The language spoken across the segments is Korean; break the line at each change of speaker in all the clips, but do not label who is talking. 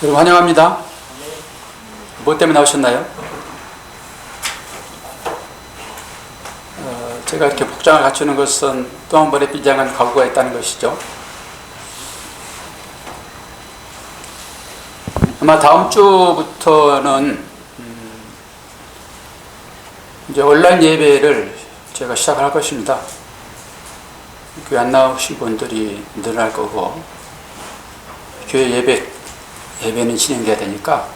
여러분 환영합니다. 뭐 때문에 나오셨나요? 제가 이렇게 복장을 갖추는 것은 또 한 번의 빈장한 각오가 있다는 것이죠. 아마 다음 주부터는 이제 온라인 예배를 제가 시작할 것입니다. 교회 안 나오신 분들이 늘어날 거고, 교회 예배는 진행돼야 되니까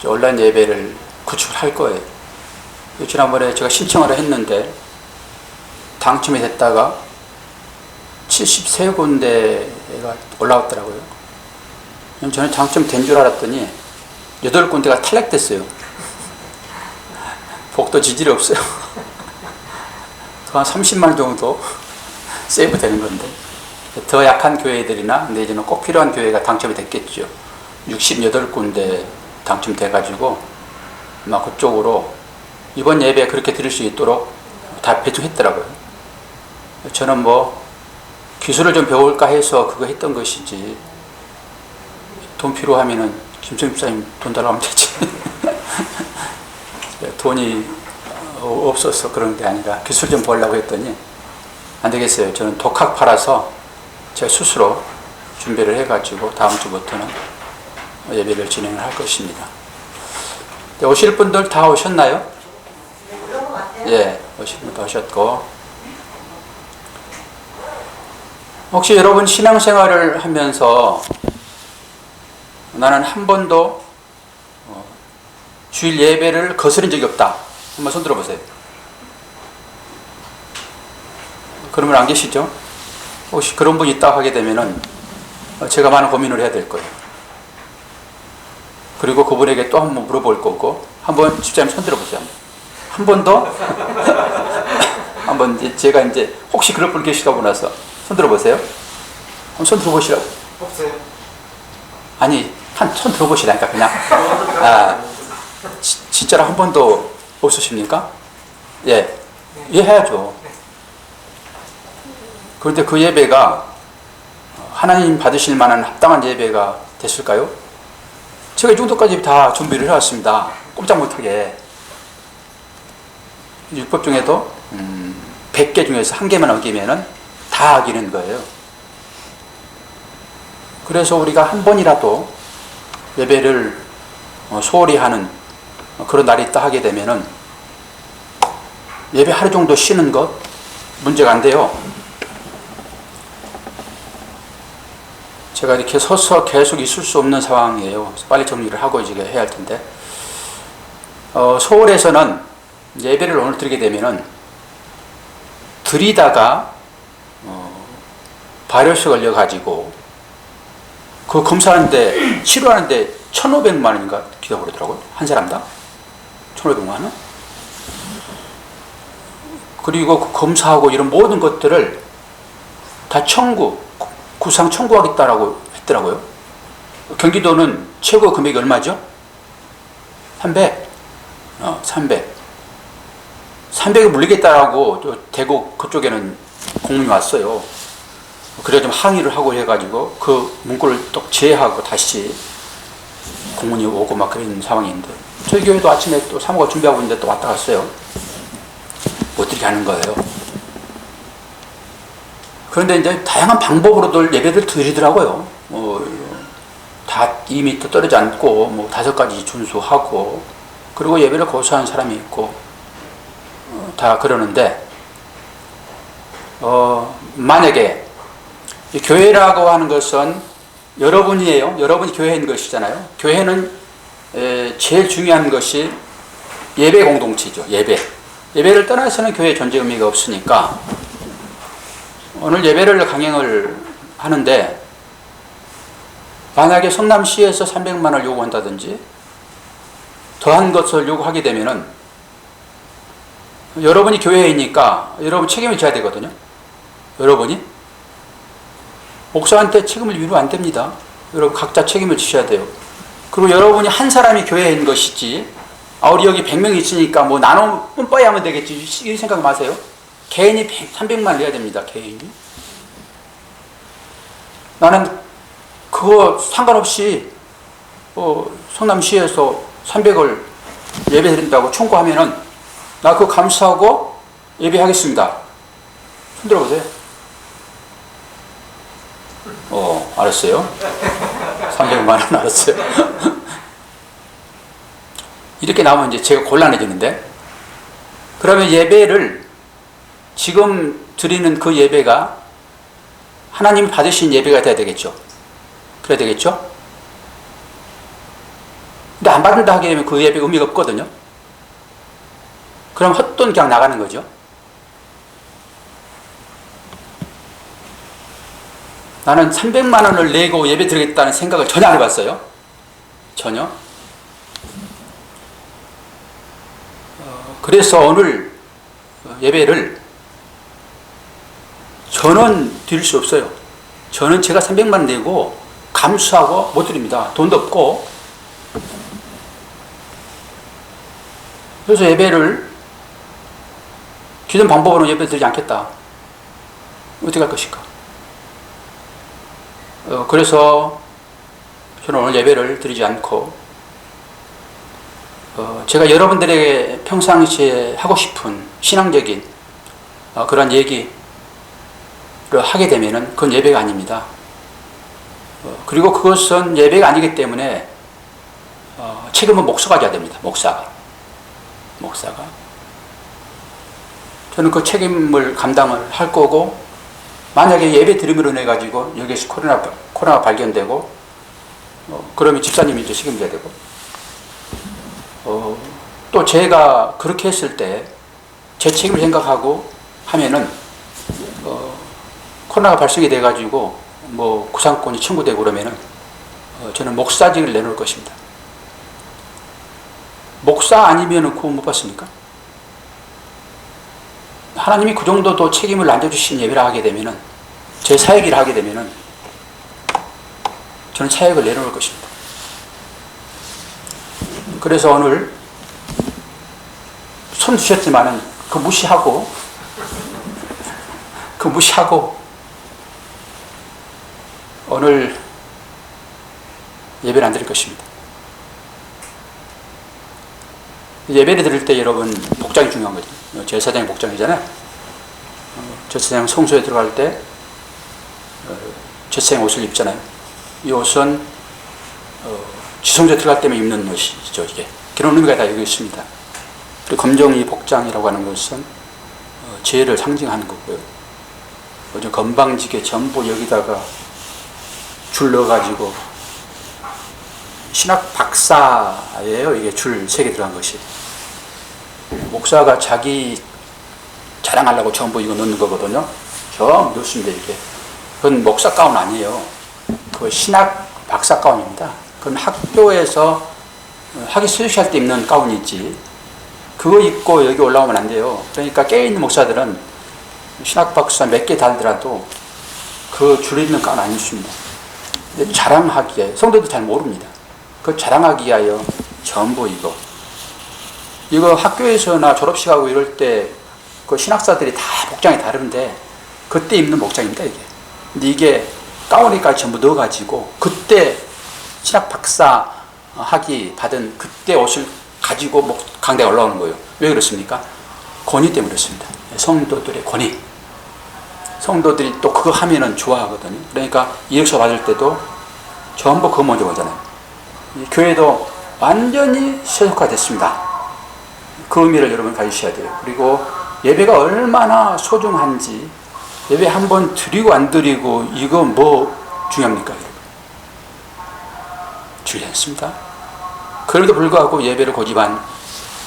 온라인 예배를 구축할 거예요. 지난번에 제가 신청을 했는데 당첨이 됐다가 73군데가 올라왔더라고요. 저는 당첨된 줄 알았더니 8군데가 탈락됐어요. 복도 지질이 없어요. 한 30만 정도 세이브 되는 건데, 더 약한 교회들이나 내지는 꼭 필요한 교회가 당첨이 됐겠죠. 68군데 당첨돼가지고 아마 그쪽으로 이번 예배에 그렇게 드릴 수 있도록 다 배정했더라고요. 저는 뭐 기술을 좀 배울까 해서 그거 했던 것이지, 돈 필요하면은 김성임 목사님 돈 달라고 하면 되지. 돈이 없어서 그런 게 아니라 기술 좀 배우려고 했더니 안 되겠어요. 저는 독학 팔아서 제가 스스로 준비를 해가지고 다음 주부터는 예배를 진행을 할 것입니다. 오실 분들 다 오셨나요? 예, 오실 분도 오셨고, 혹시 여러분 신앙생활을 하면서 나는 한 번도 주일 예배를 거스른 적이 없다, 한번 손 들어보세요. 그런 분 안 계시죠? 혹시 그런 분이 있다 하게 되면은 제가 많은 고민을 해야 될 거예요. 그리고 그분에게 또 한 번 물어볼 거고, 한번 집사님 손 들어보세요. 한 번 더? 한번 제가 이제 혹시 그럴 분 계시다고 나서 손 들어보세요. 한번 손 들어보시라고.
없어요.
아니, 손 들어보시라니까 그냥. 진짜로 한 번도 없으십니까? 예, 해야죠. 그런데 그 예배가 하나님 받으실 만한 합당한 예배가 됐을까요? 제가 이 정도까지 다 준비를 해왔습니다. 꼼짝 못하게. 율법 중에도 100개 중에서 1개만 어기면은 다 어기는 거예요. 그래서 우리가 한 번이라도 예배를 소홀히 하는 그런 날이 있다 하게 되면은 예배 하루 정도 쉬는 것 문제가 안 돼요. 제가 이렇게 서서 계속 있을 수 없는 상황이에요. 빨리 정리를 하고 이제 해야 할 텐데, 서울에서는 예배를 오늘 드리게 되면은 드리다가 바이러스 걸려가지고 그 검사하는데 치료하는데 1,500만 원인가 기다고 그러더라고요. 한 사람당 1,500만 원. 그리고 그 검사하고 이런 모든 것들을 다 구상 청구하겠다라고 했더라고요. 경기도는 최고 금액이 얼마죠? 300. 300을 물리겠다라고 대구 그쪽에는 공문이 왔어요. 그래서 좀 항의를 하고 해가지고 그 문구를 또 제하고 다시 공문이 오고 막 그런 상황인데, 저희 교회도 아침에 또 사모가 준비하고 있는데 또 왔다 갔어요. 못 드리게 하는 거예요. 그런데 이제 다양한 방법으로들 예배를 드리더라고요. 다 2m 떨어지지 않고 5가지 준수하고, 그리고 예배를 고수하는 사람이 있고, 다 그러는데, 만약에 교회라고 하는 것은 여러분이에요. 여러분이 교회인 것이잖아요. 교회는 제일 중요한 것이 예배 공동체죠. 예배를 떠나서는 교회의 존재 의미가 없으니까, 오늘 예배를 강행을 하는데 만약에 성남시에서 300만 원을 요구한다든지 더한 것을 요구하게 되면은 여러분이 교회이니까 여러분 책임을 져야 되거든요. 여러분이 목사한테 책임을 미루면 안 됩니다. 여러분 각자 책임을 지셔야 돼요. 그리고 여러분이 한 사람이 교회인 것이지, 우리 여기 100명 있으니까 뭐 나눠 뿜빠이 하면 되겠지, 이 생각 마세요. 개인이 300만 내야 됩니다. 개인이. 나는 그거 상관없이 성남시에서 300을 예배 드린다고 청구하면은 나 그거 감수하고 예배하겠습니다. 손들어 보세요. 알았어요. 300만 원 알았어요. 이렇게 나오면 이제 제가 곤란해지는데, 그러면 예배를 지금 드리는 그 예배가 하나님이 받으신 예배가 돼야 되겠죠. 그래야 되겠죠. 근데 안 받는다 하게 되면 그 예배 의미가 없거든요. 그럼 헛돈 그냥 나가는 거죠. 나는 300만 원을 내고 예배 드리겠다는 생각을 전혀 안 해봤어요. 전혀. 그래서 오늘 예배를 저는 드릴 수 없어요. 저는 제가 300만 원 내고 감수하고 못 드립니다. 돈도 없고. 그래서 예배를 기존 방법으로 예배 드리지 않겠다. 어떻게 할 것인가? 그래서 저는 오늘 예배를 드리지 않고, 제가 여러분들에게 평상시에 하고 싶은 신앙적인 그런 얘기를 하게 되면은 그건 예배가 아닙니다. 그리고 그것은 예배가 아니기 때문에 책임은 목사가 져야 됩니다. 목사가. 저는 그 책임을 감당을 할 거고, 만약에 예배 드림으로 인해 가지고 여기에서 코로나가 발견되고, 그러면 집사님이 이제 책임져야 되고, 또 제가 그렇게 했을 때 제 책임을 생각하고 하면은 코로나가 발생이 돼 가지고 뭐 구상권이 청구되고 그러면은 저는 목사직을 내놓을 것입니다. 목사 아니면은 구원 못 받습니까? 하나님이 그 정도도 책임을 안겨주신 예배를 하게 되면은, 제 사역을 하게 되면은 저는 사역을 내놓을 것입니다. 그래서 오늘 손 드셨지만은 그 무시하고 오늘 예배를 안 드릴 것입니다. 예배를 드릴 때 여러분 복장이 중요한 거죠. 제사장이 복장이잖아요. 제사장 성소에 들어갈 때 제사장 옷을 입잖아요. 이 옷은 지성소에 들어갈 때만 입는 옷이죠. 이게 그런 의미가 다 여기 있습니다. 그리고 검정이 복장이라고 하는 것은 죄를 상징하는 거고요. 건방지게 전부 여기다가 줄 넣어가지고, 신학 박사예요. 이게 줄 3개 들어간 것이. 목사가 자기 자랑하려고 전부 이거 넣는 거거든요. 전부 넣습니다. 이렇게. 그건 목사 가운 아니에요. 그 신학 박사 가운입니다. 그건 학교에서 학위 수료할 때 입는 가운이지, 그거 입고 여기 올라오면 안 돼요. 그러니까 깨어있는 목사들은 신학 박사 몇 개 달더라도 그 줄 있는 가운 안 입습니다. 자랑하기에, 성도도 잘 모릅니다. 그 자랑하기 위하여 전부 이거 학교에서나 졸업식하고 이럴 때 그 신학사들이 다 복장이 다른데 그때 입는 복장입니다. 이게. 근데 이게 가운에까지 전부 넣어가지고 그때 신학 박사 학위 받은 그때 옷을 가지고 강대에 올라오는 거예요. 왜 그렇습니까? 권위 때문에 그렇습니다. 성도들의 권위. 성도들이 또 그거 하면은 좋아하거든요. 그러니까 이력서 받을 때도 전부 그거 먼저 보잖아요. 교회도 완전히 세속화됐습니다. 그 의미를 여러분 가지셔야 돼요. 그리고 예배가 얼마나 소중한지, 예배 한번 드리고 안 드리고 이거 뭐 중요합니까? 여러분? 중요하지 않습니다. 그럼에도 불구하고 예배를 고집한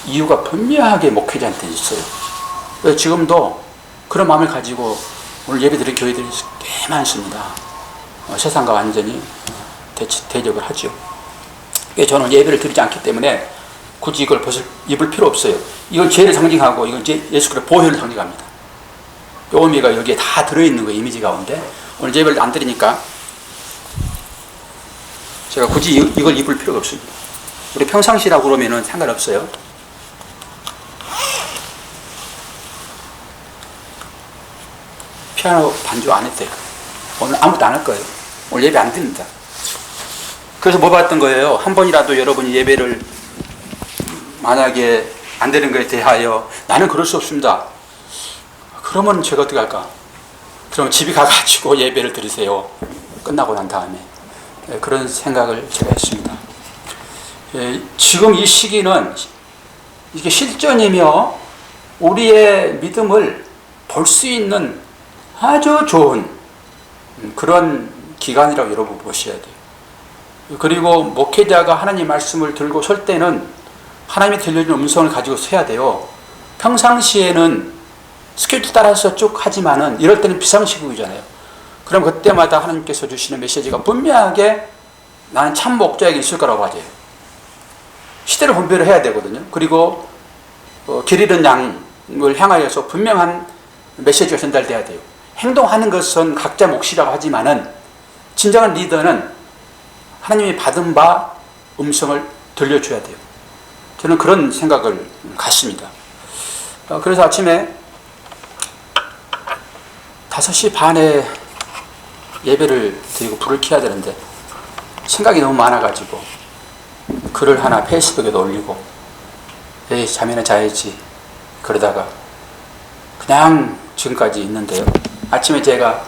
이유가 분명하게 목회자한테 있어요. 지금도 그런 마음을 가지고 오늘 예배 드린 교회들이 꽤 많습니다. 세상과 완전히 대적을 하죠. 저는 예배를 드리지 않기 때문에 굳이 이걸 입을 필요 없어요. 이건 죄를 상징하고 이건 예수 그리스도의 보혈을 상징합니다. 이 의미가 여기에 다 들어있는 거예요. 이미지 가운데. 오늘 예배를 안 드리니까 제가 굳이 이걸 입을 필요가 없습니다. 우리 평상시라고 그러면은 상관없어요. 피아노 반주 안 해도 돼요. 오늘 아무것도 안 할 거예요. 오늘 예배 안 드립니다. 그래서 뭐 봤던 거예요? 한 번이라도 여러분이 예배를 만약에 안 되는 것에 대하여 나는 그럴 수 없습니다. 그러면 제가 어떻게 할까? 그럼 집에 가가지고 예배를 드리세요. 끝나고 난 다음에. 그런 생각을 제가 했습니다. 지금 이 시기는 이게 실전이며 우리의 믿음을 볼 수 있는 아주 좋은 그런 기간이라고 여러분 보셔야 돼요. 그리고 목회자가 하나님 말씀을 들고 설 때는 하나님이 들려주는 음성을 가지고 서야 돼요. 평상시에는 스케줄 따라서 쭉 하지만은 이럴 때는 비상시국이잖아요. 그럼 그때마다 하나님께서 주시는 메시지가 분명하게 나는 참 목자에게 있을 거라고 하죠. 시대를 분별을 해야 되거든요. 그리고 길 잃은 양을 향하여서 분명한 메시지가 전달돼야 돼요. 행동하는 것은 각자 몫이라고 하지만은 진정한 리더는 하나님이 받은 바 음성을 들려줘야 돼요. 저는 그런 생각을 갖습니다. 그래서 아침에 5시 반에 예배를 드리고 불을 켜야 되는데 생각이 너무 많아가지고 글을 하나 페이스북에도 올리고 에이 잠이나 자야지 그러다가 그냥 지금까지 있는데요. 아침에 제가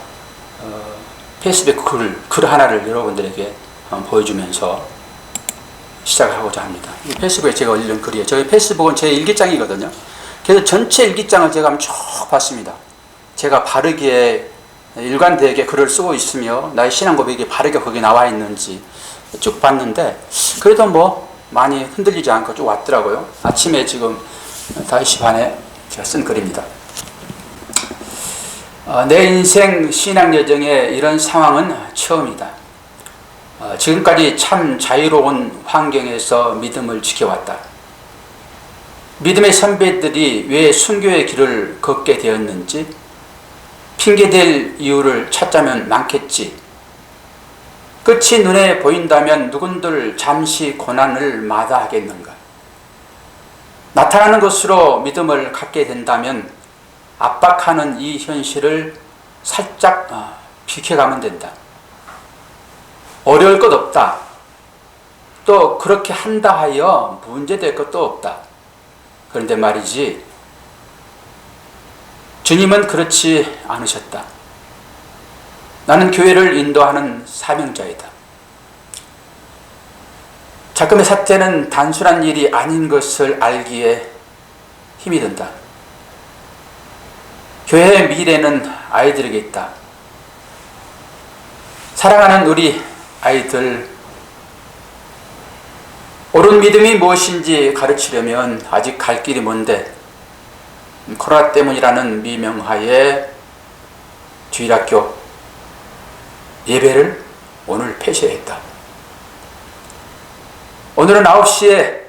페이스북 글 하나를 여러분들에게 보여주면서 시작을 하고자 합니다. 이 페이스북에 제가 올린 글이에요. 저희 페이스북은 제 일기장이거든요. 그래서 전체 일기장을 제가 한번 쭉 봤습니다. 제가 바르게 일관되게 글을 쓰고 있으며 나의 신앙 고백이 바르게 거기에 나와 있는지 쭉 봤는데 그래도 뭐 많이 흔들리지 않고 쭉 왔더라고요. 아침에 지금 5시 반에 제가 쓴 글입니다. 내 인생 신앙 여정에 이런 상황은 처음이다. 지금까지 참 자유로운 환경에서 믿음을 지켜왔다. 믿음의 선배들이 왜 순교의 길을 걷게 되었는지 핑계댈 이유를 찾자면 많겠지. 끝이 눈에 보인다면 누군들 잠시 고난을 마다하겠는가. 나타나는 것으로 믿음을 갖게 된다면 압박하는 이 현실을 살짝 비켜가면 된다. 어려울 것 없다. 또 그렇게 한다 하여 문제될 것도 없다. 그런데 말이지 주님은 그렇지 않으셨다. 나는 교회를 인도하는 사명자이다. 자금의 사태는 단순한 일이 아닌 것을 알기에 힘이 든다. 교회의 미래는 아이들에게 있다. 사랑하는 우리 아이들, 옳은 믿음이 무엇인지 가르치려면 아직 갈 길이 먼데 코로나 때문이라는 미명하에 주일학교 예배를 오늘 폐쇄해야 했다. 오늘은 9시에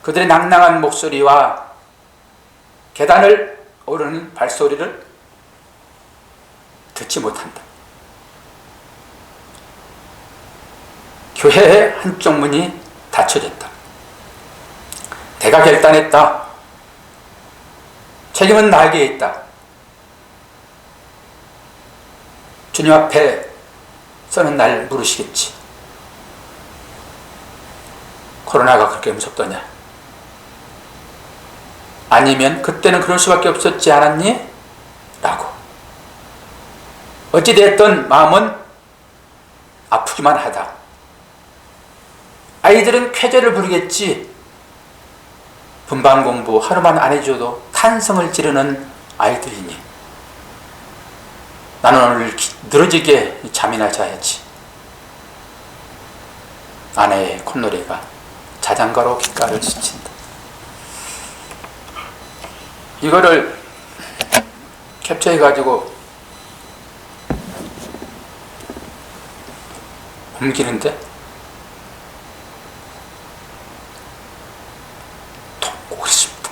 그들의 낭낭한 목소리와 계단을 오르는 발소리를 듣지 못한다. 교회의 한쪽 문이 닫혀졌다. 내가 결단했다. 책임은 나에게 있다. 주님 앞에 서는 날 물으시겠지. 코로나가 그렇게 무섭더냐? 아니면 그때는 그럴 수밖에 없었지 않았니? 라고. 어찌됐든 마음은 아프기만 하다. 아이들은 쾌재를 부르겠지. 분반 공부 하루만 안 해줘도 탄성을 지르는 아이들이니 나는 오늘 늘어지게 잠이나 자야지. 아내의 콧노래가 자장가로 귓가를 스친다. 이거를 캡처해가지고 옮기는데 통곡을 했습니다.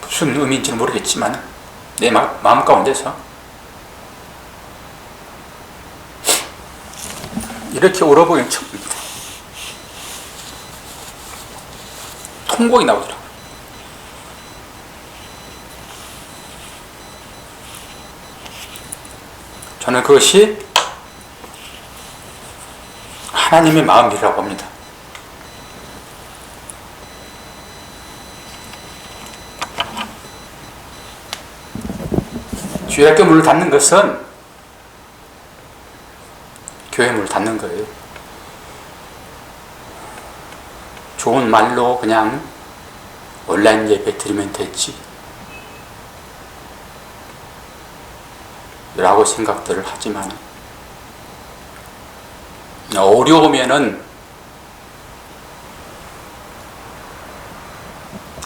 무슨 의미인지는 모르겠지만 내 마음 가운데서 이렇게 울어보기는 처음입니다. 통곡이 나오더라고요. 저는 그것이 하나님의 마음이라고 봅니다. 주일학교 문을 닫는 것은 교회 문을 닫는 거예요. 좋은 말로 그냥 온라인 예배 드리면 되지 라고 생각들을 하지만, 어려우면은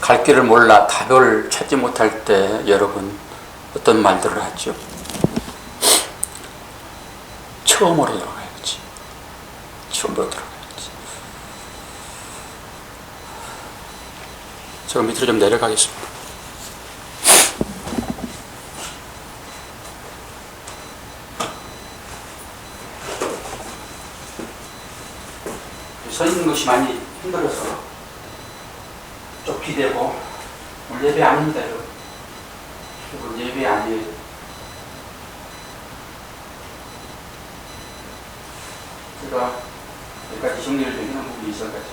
갈 길을 몰라 답을 찾지 못할 때 여러분 어떤 말들을 하죠? 처음으로 들어가야지. 처음으로 들어가야지. 저 밑으로 좀 내려가겠습니다. 서 있는 것이 많이 힘들어서 쫓기되고, 오늘 예배 아닙니다. 오늘 예배 아니에요. 제가 여기까지 정리를 좀 해놓은 부분이 있어가지고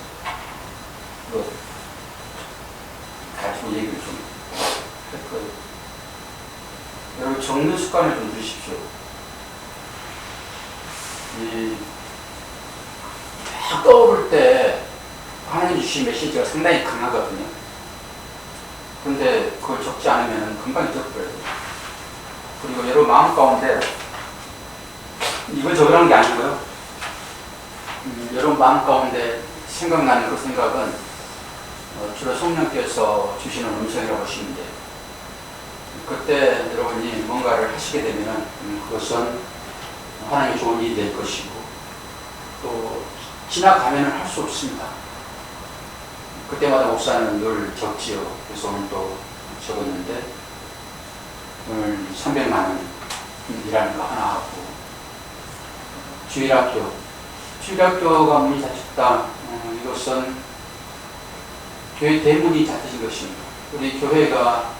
가지고 얘기를 좀 할 거예요. 여러분 적는 습관을 좀 들으십시오. 딱 떠오를 때 하나님 주신 메시지가 상당히 강하거든요. 근데 그걸 적지 않으면 금방 잊어버려요. 그리고 여러분 마음 가운데 이걸 적으라는 게 아니고요. 여러분 마음 가운데 생각나는 그 생각은 주로 성령께서 주시는 음성이라고 보시면 돼요. 그때 여러분이 뭔가를 하시게 되면 그것은 하나님의 좋은 일이 될 것이고, 또 지나가면 할 수 없습니다. 그때마다 목사는 늘 적지요. 그래서 오늘 또 적었는데, 오늘 300만 원이라는 거 하나 하고, 주일학교가 문이 닫혔다. 이것은 교회 대문이 닫혀진 것입니다. 우리 교회가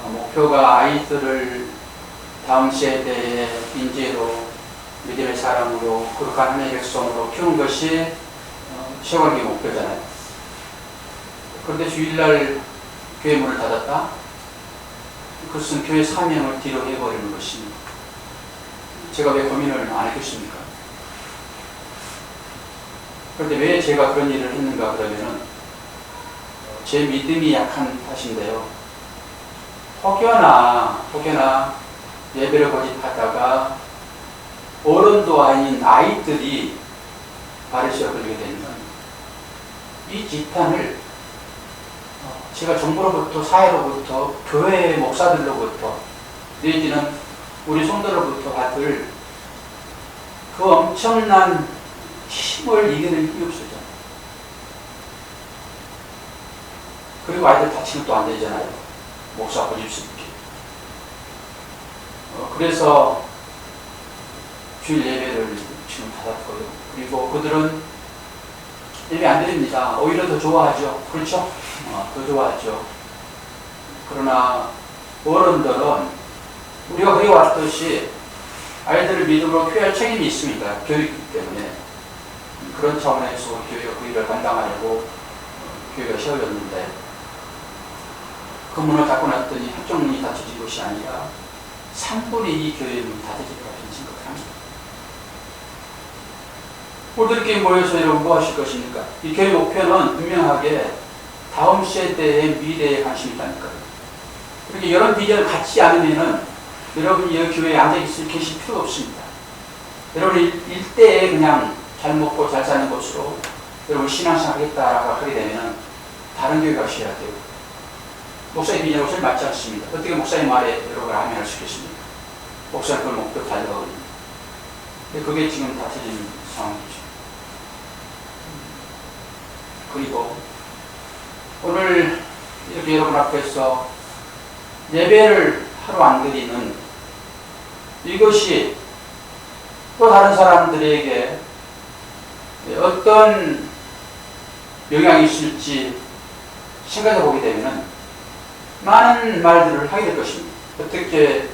목표가 아이들을 다음 세대의 인재로, 믿음의 사람으로, 거룩한 하나님의 백성으로 키우는 것이 최고의 목표잖아요. 그런데 주일날 교회 문을 닫았다? 그것은 교회 사명을 뒤로 해버리는 것입니다. 제가 왜 고민을 안 했겠습니까? 그런데 왜 제가 그런 일을 했는가 그러면은 제 믿음이 약한 탓인데요. 혹여나 예배를 거짓하다가 어른도 아닌 아이들이 바리새에 걸리게 되면 이 지탄을 제가 정부로부터, 사회로부터, 교회 목사들로부터, 내지는 우리 성도로부터 받을 그 엄청난 힘을 이겨낼 힘이 없어져. 그리고 아이들 다치면 또 안 되잖아요. 목사 고집스럽게. 그래서 주일 예배를 지금 닫았고요. 그리고 그들은 예배 안 드립니다. 오히려 더 좋아하죠. 그렇죠? 더 좋아하죠. 그러나 어른들은 우리가 그리 왔듯이 아이들을 믿음으로 교회할 책임이 있습니다. 교육이기 때문에. 그런 차원에서 교회가 그 일을 감당하려고 교회가 세워졌는데, 그 문을 닫고 났더니 한쪽 문이 닫혀진 것이 아니라 3분의 2 교회의 문이 닫혀지더라고 생각을 합니다. 우리들끼리 모여서 여러분 뭐 하실 것입니까? 이 교회 목표는 분명하게 다음 세대의 미래에 관심이 있다니까요. 그렇게 이런 비전을 갖지 않으면은 여러분이 이 교회에 앉아계실 필요가 없습니다. 여러분 일대에 그냥 잘 먹고 잘 사는 곳으로 여러분 신앙생활 하겠다라고 하게 되면은 다른 교회 가셔야 돼요. 목사의 비전하고 잘 맞지 않습니다. 어떻게 목사의 말에 여러분 아멘할 수 있겠습니까? 목사는 그걸 목표 달려가거든요. 근데 그게 지금 닫혀진 상황이죠. 그리고 오늘 이렇게 여러분 앞에서 예배를 하루 안 드리는 이것이 또 다른 사람들에게 어떤 영향이 있을지 생각해 보게 되면 많은 말들을 하게 될 것입니다. 어떻게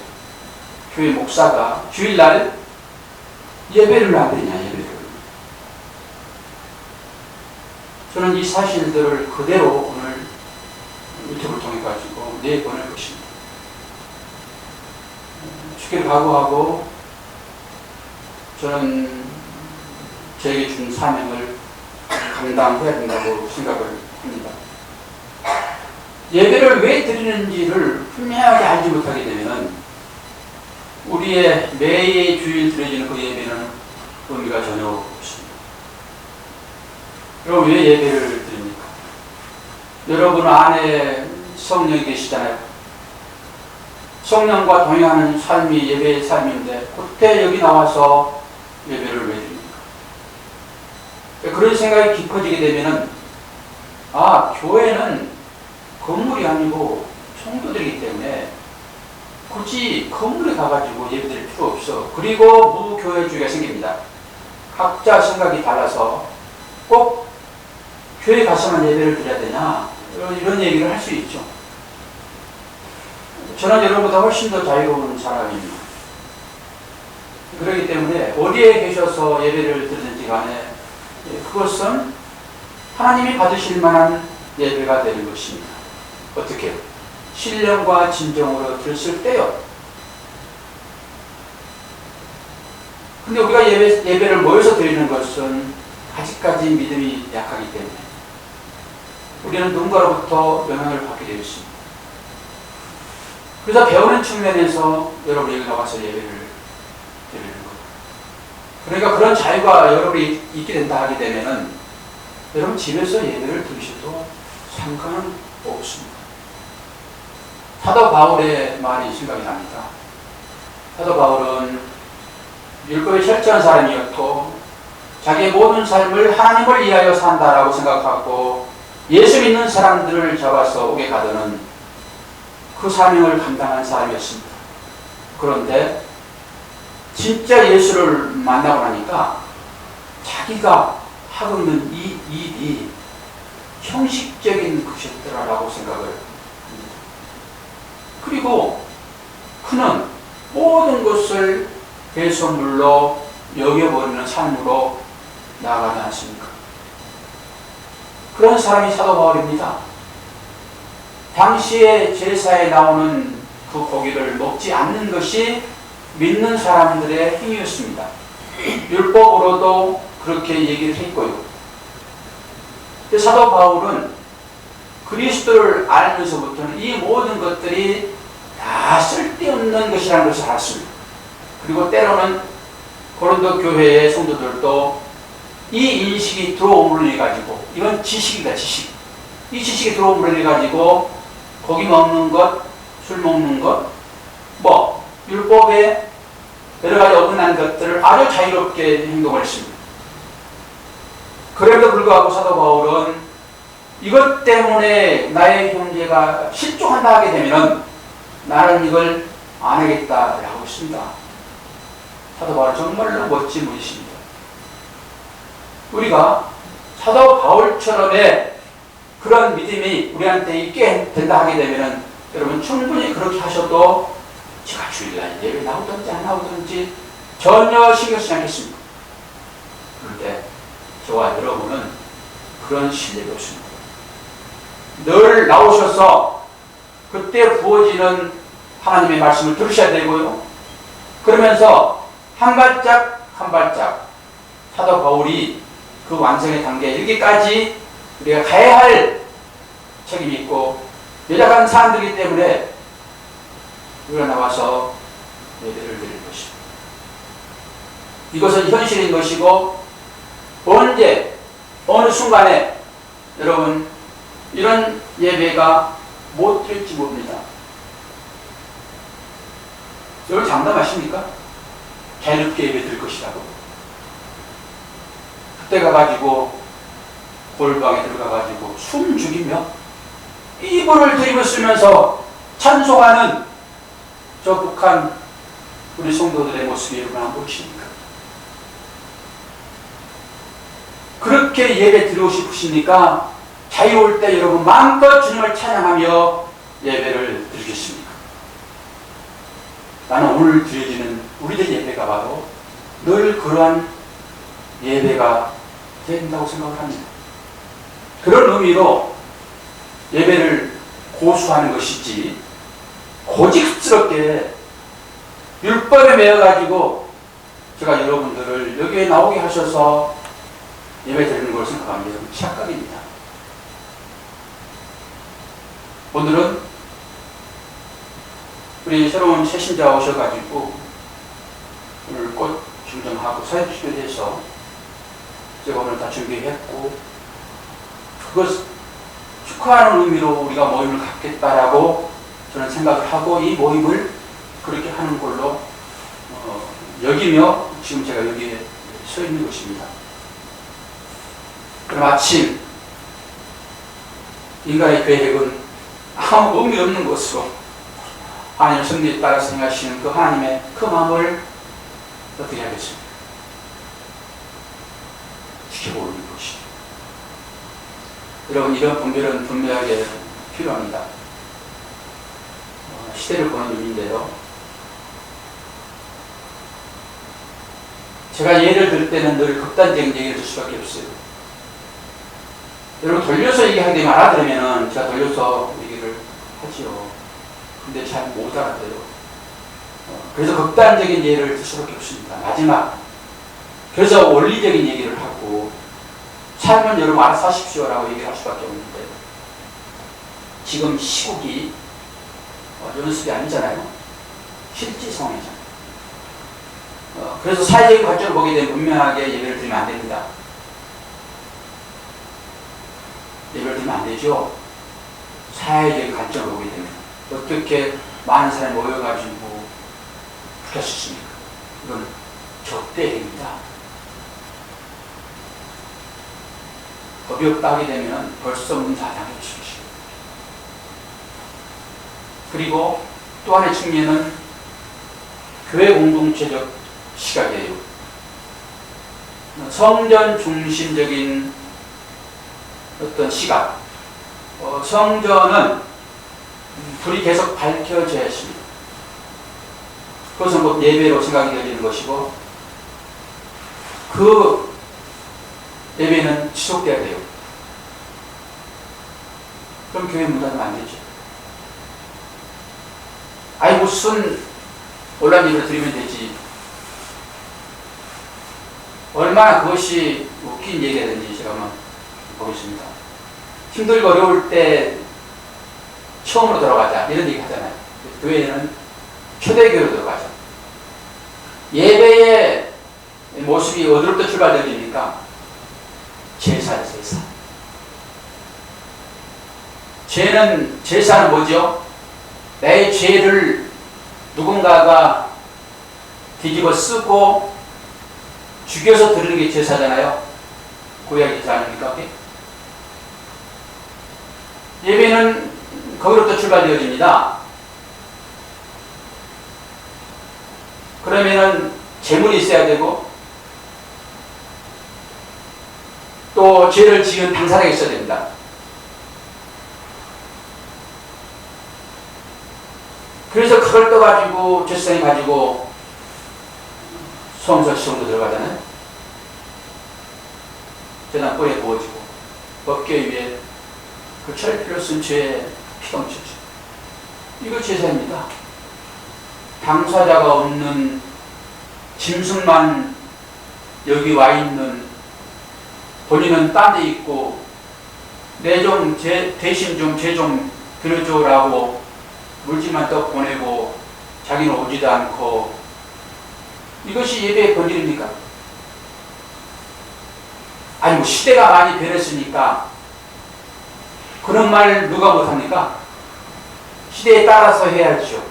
교회 목사가 주일날 예배를 안 드리냐, 예배를. 저는 이 사실들을 그대로 오늘 유튜브를 통해 가지고 내보낼 것입니다. 주께를 각오하고 저는 저에게 준 사명을 감당해야 된다고 생각을 합니다. 예배를 왜 드리는지를 분명하게 알지 못하게 되면 우리의 매일 주일 드려지는 그 예배는 의미가 전혀 없습니다. 여러분, 왜 예배를 드립니까? 여러분 안에 성령이 계시잖아요. 성령과 동행하는 삶이 예배의 삶인데 그때 여기 나와서 예배를 왜 드립니까? 그런 생각이 깊어지게 되면은 교회는 건물이 아니고 성도들이기 때문에 굳이 건물에 가가지고 예배드릴 필요 없어. 그리고 무교회주의가 생깁니다. 각자 생각이 달라서 꼭 교회 가서만 예배를 드려야 되냐, 이런 얘기를 할 수 있죠. 저는 여러분보다 훨씬 더 자유로운 사람입니다. 그렇기 때문에 어디에 계셔서 예배를 드리는지 간에 그것은 하나님이 받으실 만한 예배가 되는 것입니다. 어떻게? 신령과 진정으로 들었을 때요. 근데 우리가 예배를 모여서 드리는 것은 아직까지 믿음이 약하기 때문에 우리는 누군가로부터 영향을 받게 되어 있습니다. 그래서 배우는 측면에서 여러분이 여기 나와서 예배를 드리는 것. 그러니까 그런 자유가 여러분이 있게 된다 하게 되면은 여러분 집에서 예배를 드리셔도 상관은 없습니다. 사도 바울의 말이 생각이 납니다. 사도 바울은 율법에 철저한 사람이었고 자기의 모든 삶을 하나님을 위하여 산다라고 생각하고 예수 믿는 사람들을 잡아서 옥에 가두는 그 사명을 감당한 사람이었습니다. 그런데 진짜 예수를 만나고 나니까 자기가 하고 있는 이 일이 형식적인 것이었더라라고 생각을 합니다. 그리고 그는 모든 것을 배설물로 여겨버리는 삶으로 나아가지 않습니까? 그런 사람이 사도 바울입니다. 당시에 제사에 나오는 그 고기를 먹지 않는 것이 믿는 사람들의 행위였습니다. 율법으로도 그렇게 얘기를 했고요. 사도 바울은 그리스도를 알면서부터는 이 모든 것들이 다 쓸데없는 것이라는 것을 알았습니다. 그리고 때로는 고린도 교회의 성도들도 이 인식이 들어옴으로 인해 가지고, 이건 지식이다, 지식. 이 지식이 들어옴으로 인해 가지고 고기 먹는 것, 술 먹는 것, 율법에 여러 가지 어긋난 것들을 아주 자유롭게 행동을 했습니다. 그럼에도 불구하고 사도 바울은 이것 때문에 나의 형제가 실종한다 하게 되면은 나는 이걸 안 하겠다라고 했습니다. 사도 바울은 정말로 멋진 분이십니다. 우리가 사도 바울처럼의 그런 믿음이 우리한테 있게 된다 하게 되면은 여러분 충분히 그렇게 하셔도 제가 주일날 예배 나오든지 안 나오든지 전혀 신경 쓰지 않겠습니다. 그런데 저와 여러분은 그런 실력이 없습니다. 늘 나오셔서 그때 부어지는 하나님의 말씀을 들으셔야 되고요. 그러면서 한 발짝 한 발짝 사도 바울이 그 완성의 단계에 이르기까지 우리가 가야 할 책임이 있고 연약한 사람들이기 때문에 우리가 나와서 예배를 드릴 것입니다. 이것은 현실인 것이고 언제 어느 순간에 여러분 이런 예배가 못 될지 모릅니다. 여러분 장담하십니까? 자유롭게 예배 드릴 것이라고. 그때 가가지고 골방에 들어가가지고 숨 죽이며 이불을 들이부으면서 찬송하는 저 북한 우리 성도들의 모습이 여러분 안 보이십니까? 그렇게 예배 드리고 싶으십니까? 자유로울 때 여러분 마음껏 주님을 찬양하며 예배를 드리겠습니까? 나는 오늘 드려지는 우리들 예배가 바로 늘 그러한 예배가 된다고 생각을 합니다. 그런 의미로 예배를 고수하는 것이지 고집스럽게 율법에 매여가지고 제가 여러분들을 여기에 나오게 하셔서 예배 드리는 걸 생각하는 게 착각입니다. 오늘은 우리 새로운 새신자 오셔가지고 오늘 꽃 증정하고 사역식을 해서 제가 오늘 다 준비했고 그것 축하하는 의미로 우리가 모임을 갖겠다라고 저는 생각을 하고 이 모임을 그렇게 하는 걸로 여기며 지금 제가 여기에 서 있는 것입니다. 그럼 아침 인간의 계획은 아무 의미 없는 것으로 하나님의 섭리에 따라서 행하시는 그 하나님의 그 마음을 어떻게 하겠습니까? 지켜보는 것이죠. 여러분 이런 분별은 분명하게 필요합니다. 시대를 보는 눈인데요. 제가 예를 들 때는 늘 극단적인 얘기를 들 수밖에 없어요. 여러분 돌려서 얘기하게 되면 알아들으면 제가 돌려서 얘기를 하지요. 근데 잘 못 알아들어요. 그래서 극단적인 예를 들 수밖에 없습니다. 마지막. 그래서 원리적인 얘기를 하고 살면 여러분 알아서 하십시오라고 얘기를 할 수밖에 없는데 지금 시국이 연습이 아니잖아요. 실제 상황이잖아요. 그래서 사회적인 관점을 보게 되면 분명하게 예배를 드리면 안 됩니다. 예배를 드리면 안 되죠. 사회적인 관점을 보게 되면 어떻게 많은 사람이 모여가지고 그렇게 할 수 있습니까? 이건 적대행위다. 법이 없다 하게 되면 벌써 문사당해 주십시오. 그리고 또 하나의 측면은 교회 공동체적 시각이에요. 성전 중심적인 어떤 시각. 성전은 불이 계속 밝혀져야 했습니다. 그것은 곧 예배로 생각이 되는 것이고 그 예배는 지속돼야 돼요. 그럼 교회 문화는 안 되죠. 아니 무슨 온라인 예배를 드리면 되지. 얼마나 그것이 웃긴 얘기가 되는지 제가 한번 보겠습니다. 힘들고 어려울 때 처음으로 들어가자 이런 얘기 하잖아요. 교회에는 초대교회로 들어가자. 예배의 모습이 어디로부터 출발되니까 제사예요. 제사. 제사는 뭐죠? 내 죄를 누군가가 뒤집어 쓰고 죽여서 드리는 게 제사잖아요. 구약 제사 아닙니까? 예배는 거기로부터 출발되어집니다. 그러면은 재물이 있어야 되고 또 죄를 지은 당사자가 있어야 됩니다. 그래서 그걸 떠가지고 제사장이 가지고 성서 시험도 들어가잖아요. 제단 뿔에 부어지고 법궤 위에 그 철피로 쓴 죄에 피가 묻혀져. 이거 제사입니다. 당사자가 없는 짐승만 여기 와 있는 본인은 딴 데 있고 내 좀 대신 좀 죄 좀 들어줘라고 물질만 떡 보내고 자기는 오지도 않고 이것이 예배의 본질입니까? 아니 뭐 시대가 많이 변했으니까 그런 말 누가 못합니까? 시대에 따라서 해야죠.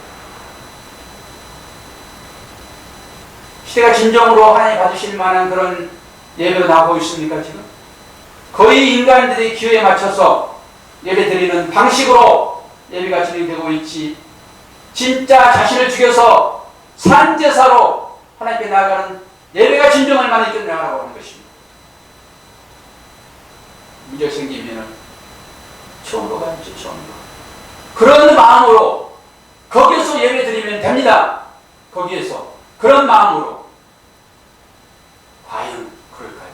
시대가 진정으로 하나님 받으실 만한 그런 예배로 나오고 있습니까 지금? 거의 인간들의 기호에 맞춰서 예배 드리는 방식으로 예배가 진행되고 있지 진짜 자신을 죽여서 산제사로 하나님께 나아가는 예배가 진정 얼마나 끝나가라고 하는 것입니다. 문제가 생기면 처음으로 가야지 처음으로. 그런 마음으로 거기서 예배 드리면 됩니다. 거기에서 그런 마음으로 과연 그럴까요?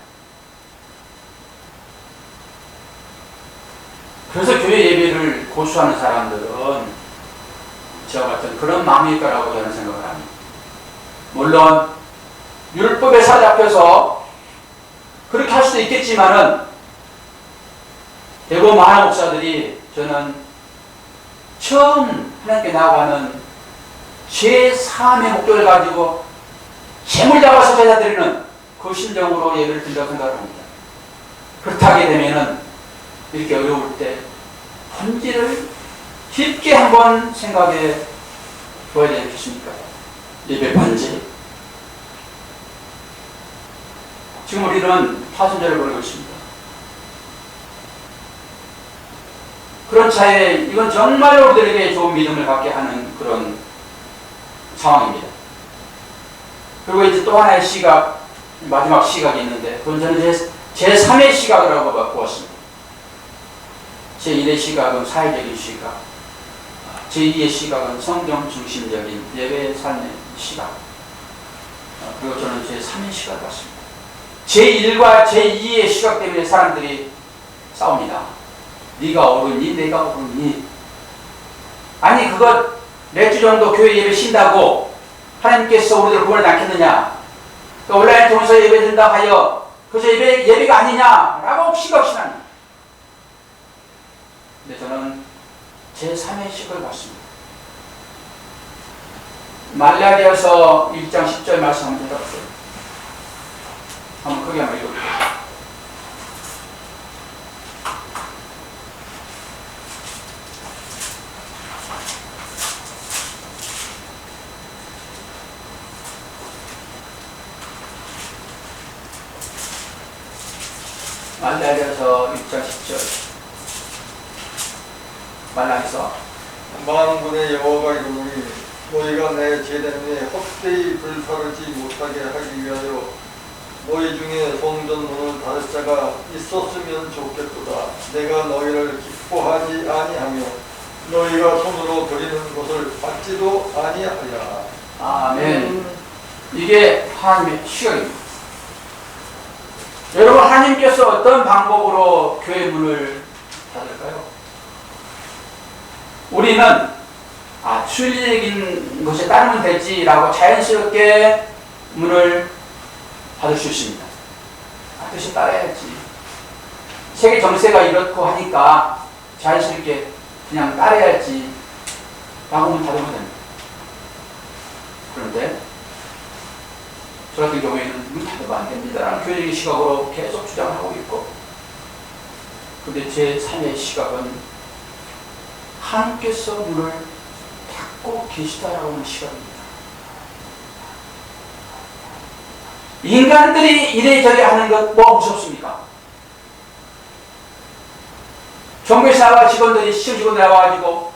그래서 교회 예배를 고수하는 사람들은 저와 같은 그런 마음일 거라고 저는 생각을 합니다. 물론 율법에 사로잡혀서 그렇게 할 수도 있겠지만은 대부분 많은 목사들이 저는 처음 하나님께 나아가는 제3의 목적을 가지고 힘을 잡아서 제자드리는 그 심정으로 예배를 드린다고 생각을 합니다. 그렇다게 되면은 이렇게 어려울 때 본질을 깊게 한번 생각해 보아야 되지 않겠습니까? 예배 본질. 지금 우리는 파순절을 보내고 있습니다. 그런 차에 이건 정말로 우리들에게 좋은 믿음을 갖게 하는 그런 상황입니다. 그리고 이제 또 하나의 시각, 마지막 시각이 있는데 그건 저는 제3의 시각이라고 보았습니다. 제1의 시각은 사회적인 시각, 제2의 시각은 성경 중심적인 예배의 삶의 시각, 그리고 저는 제3의 시각을 봤습니다. 제1과 제2의 시각 때문에 사람들이 싸웁니다. 네가 옳으니 내가 옳으니. 아니 그것 몇 주 정도 교회 예배 쉰다고 하나님께서 우리를 구원하지 않겠느냐, 또 온라인 통해서 예배 드린다 하여 그것이 예배가 아니냐라고 시각신합니다. 근데 저는 제3의 시각을 봤습니다. 말라기여서 1장 10절 말씀 한번 들어보세요. 한번 크게 한번 읽어볼게요. 말라기여서 1장 10절. 말라기서
만군의 여호와가 이르노니 너희가 내 제단에 헛되이 불사르지 못하게 하기 위하여 너희 중에 성전 문을 닫을 자가 있었으면 좋겠도다. 내가 너희를 기뻐하지 아니하며 너희가 손으로 드리는 것을 받지도 아니하리라.
아멘. 이게 하나님의 시각입니다. 여러분, 하나님께서 어떤 방법으로 교회 문을 닫을까요? 우리는 순리적인 것에 따르면 되지라고 자연스럽게 문을 닫을 수 있습니다. 뜻이 따라야지. 세계 정세가 이렇고 하니까 자연스럽게 그냥 따라야지 라고 문 닫으면 됩니다. 그런데 저 같은 경우에는 문 닫으면 안 됩니다라는 교회적인 시각으로 계속 주장을 하고 있고, 근데 제 3의 시각은 하나님께서 문을 닫고 계시다라고 하는 시각입니다. 인간들이 이래저래 하는 것 뭐 무섭습니까? 정부에서 나와 직원들이 시험 직원들 나와가지고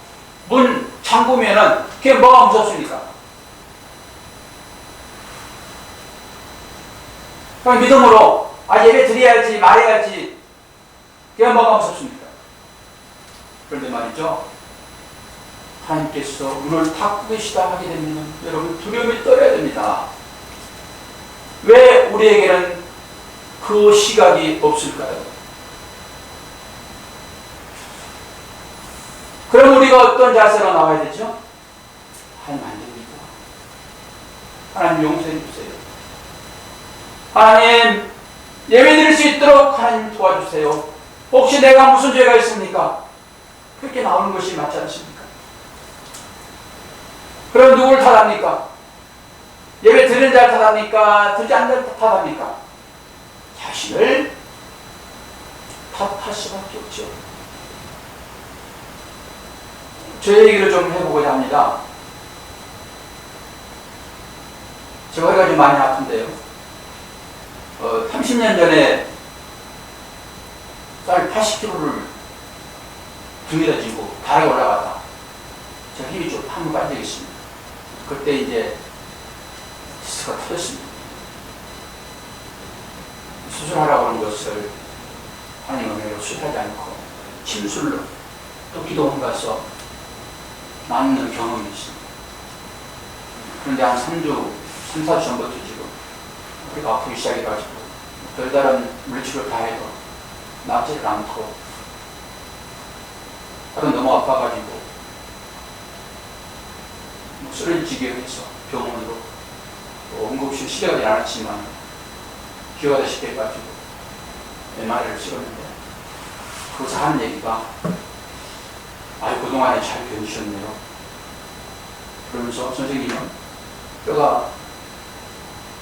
문 잠그면은 그게 뭐가 무섭습니까? 그럼 믿음으로 예배 드려야지 말해야지 그게 뭐가 무섭습니까? 그런데 말이죠, 하나님께서 문을 닫고 계시다 하게 되면 여러분 두려움이 떨어야 됩니다. 왜 우리에게는 그 시각이 없을까요? 그럼 우리가 어떤 자세로 나와야 되죠? 하나님 안 됩니다. 하나님 용서해 주세요. 하나님 예배 드릴 수 있도록 하나님 도와주세요. 혹시 내가 무슨 죄가 있습니까? 그렇게 나오는 것이 맞지 않습니까? 그럼 누구를 탓합니까? 예배 드리는 자를 탓합니까? 드리지 않는 자를 탓합니까? 자신을 탓할 수밖에 없죠. 저 얘기를 좀 해보고자 합니다. 제가 허리가 좀 많이 아픈데요. 30년 전에 쌀 80kg를 등에다 지고 다리가 올라가다 제가 힘이 좀 한번 빠진 적이 있습니다. 그때 이제 디스크가 터졌습니다. 수술하라고 하는 것을 하나님 은혜로 수술하지 않고 침술로 또 기도원 가서 낫는 경험이 있습니다. 그런데 한 3주, 3, 4주 전부터 지금 우리가 아프기 시작해가지고 별다른 물리치료 다 해도 낫지를 않고 하루 너무 아파가지고 쓰러지게 해서 병원으로 응급실 시작하지 않았지만 기어다시피 해가지고 MRI를 찍었는데 거기서 하는 얘기가 그동안에 잘 견디셨네요. 그러면서 선생님은 뼈가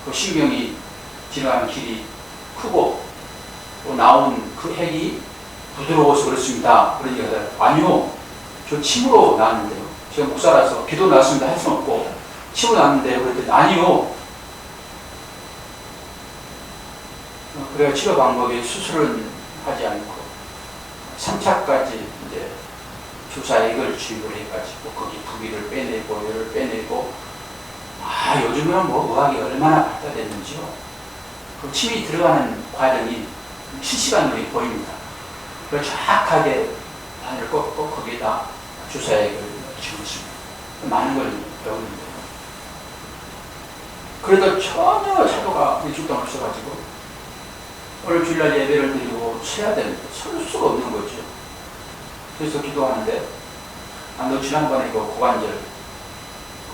그 신경이 지나가는 길이 크고 또 나온 그 핵이 부드러워서 그렇습니다. 그런 얘기가 하더라고요. 아니요, 저 침으로 나왔는데요. 제가 목사라서 기도 나왔습니다 할 수는 없고 침으로 나왔는데요. 그랬더니 아니요. 그래야 치료 방법이 수술은 하지 않고 3차까지 이제 주사액을 주입을 해가지고 거기 부비를 빼내고 열을 빼내고 요즘은 뭐 의학이 얼마나 발달됐는지요. 그 침이 들어가는 과정이 실시간으로 보입니다. 그걸 정확하게 바늘을 꺾고 거기에다 주사액을 지우십니다. 많은 걸 배우는데요. 그래도 전혀 차도가 일주일동 없어가지고 오늘 주일날 예배를 드리고 쉬어야 되는데 설 수가 없는 거죠. 그래서 기도하는데 너 지난번에 그 고관절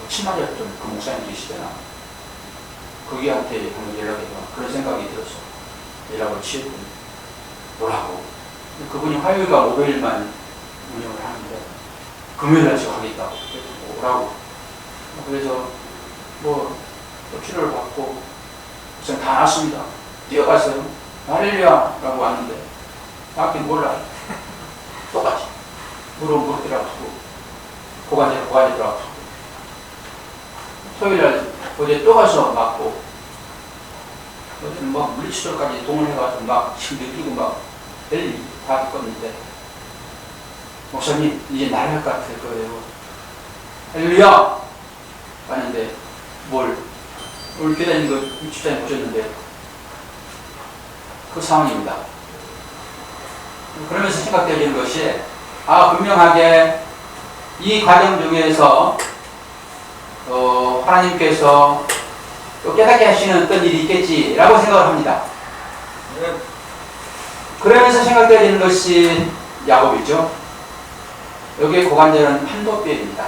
침 맞았던 그 목사님 계시잖아. 거기한테 한번 연락해봐. 그런 생각이 들어서 연락을 취했더니 뭐라고? 그분이 화요일과 목요일만 운영을 하는데 금요일날 제가 하겠다고 오라고. 그래서 뭐 치료를 받고 우선 다 났습니다. 뛰어가서요. 할렐루야 라고 왔는데 나한테 몰라. 똑같이 무릎이 아프고 고관절이 아프고 토요일날 어제 또 가서 맞고 어제는 막 물리치료까지 동원해가지고 막 지금 느끼고 막 벨리 다 겪었는데 목사님 이제 나갈 것 같을 거예요. 할렐루야 하는데 오늘 교단님 그 집사님 보셨는데 그 상황입니다. 그러면서 생각되는 것이 분명하게 이 과정 중에서 하나님께서 또 깨닫게 하시는 어떤 일이 있겠지라고 생각을 합니다. 그러면서 생각되는 것이 야곱이죠. 여기에 고관절은 판도뼈입니다.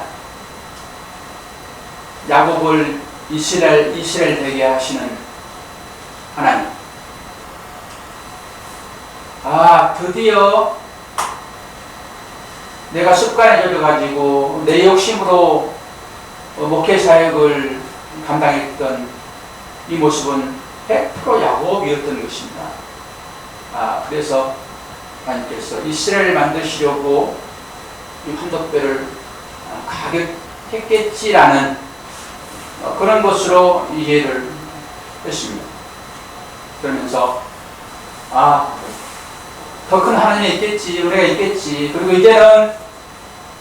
야곱을 이스라엘 되게 하시는 하나님. 드디어 내가 습관에 젖어가지고 내 욕심으로 목회 사역을 감당했던 이 모습은 100% 야곱이었던 것입니다. 그래서 하나님께서 이스라엘을 만드시려고 이 판도뼈를 가격했겠지라는 그런 것으로 이해를 했습니다. 그러면서 더 큰 하나님이 있겠지, 은혜가 있겠지. 그리고 이제는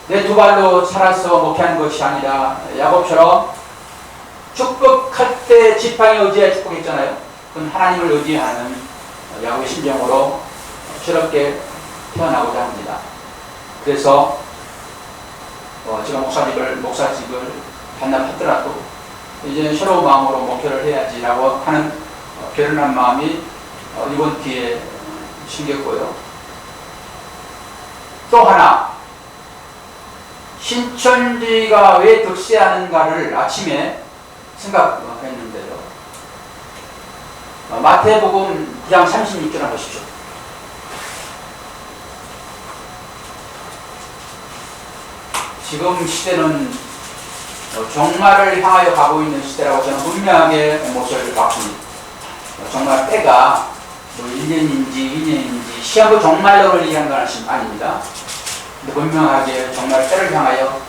내 두 발로 살아서 목회하는 것이 아니라 야곱처럼 축복할 때 지팡이 의지하여 축복했잖아요. 그건 하나님을 의지하는 야곱의 심정으로 새롭게 태어나고자 합니다. 그래서 제가 목사직을 반납하더라도 이제는 새로운 마음으로 목회를 해야지라고 하는 결연한 마음이 이번 기회에 생겼고요. 또 하나, 신천지가 왜 득세하는가를 아침에 생각했는데요. 마태복음 9장 36절 한번 보십시오. 지금 시대는 종말을 향하여 가고 있는 시대라고 저는 분명하게 못을 박습니다. 정말 때가 1년인지 2년인지 시한부 종말론을 얘기하는 건 아닙니다. 근데 분명하게 정말 때를 향하여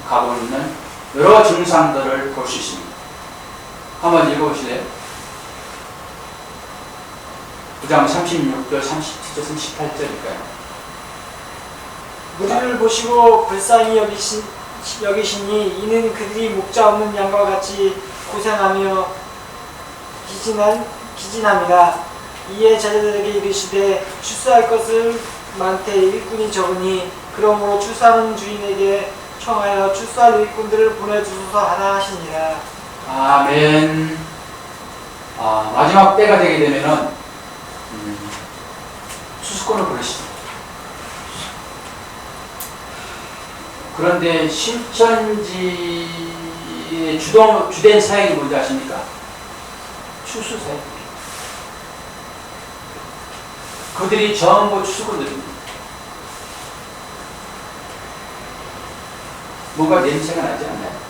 가고 있는 여러 증상들을 볼 수 있습니다. 한번 읽어보실래요? 9장 36절, 37절, 38절일까요?
무리를 보시고 불쌍히 여기시니 이는 그들이 목자 없는 양과 같이 고생하며 기진함이라. 이에 제자들에게 이르시되 출사할 것을 많되 일꾼이 적으니 그러므로 출사하는 주인에게 청하여 출사할 일꾼들을 보내주소서 하라 하시니라.
아멘. 마지막 때가 되게 되면은 수수권을 부르십니다. 그런데 신천지의 주된 사역이 뭔지 아십니까? 추수사역입니다. 그들이 전부 추수꾼들입니다. 뭔가 냄새가 나지 않나요?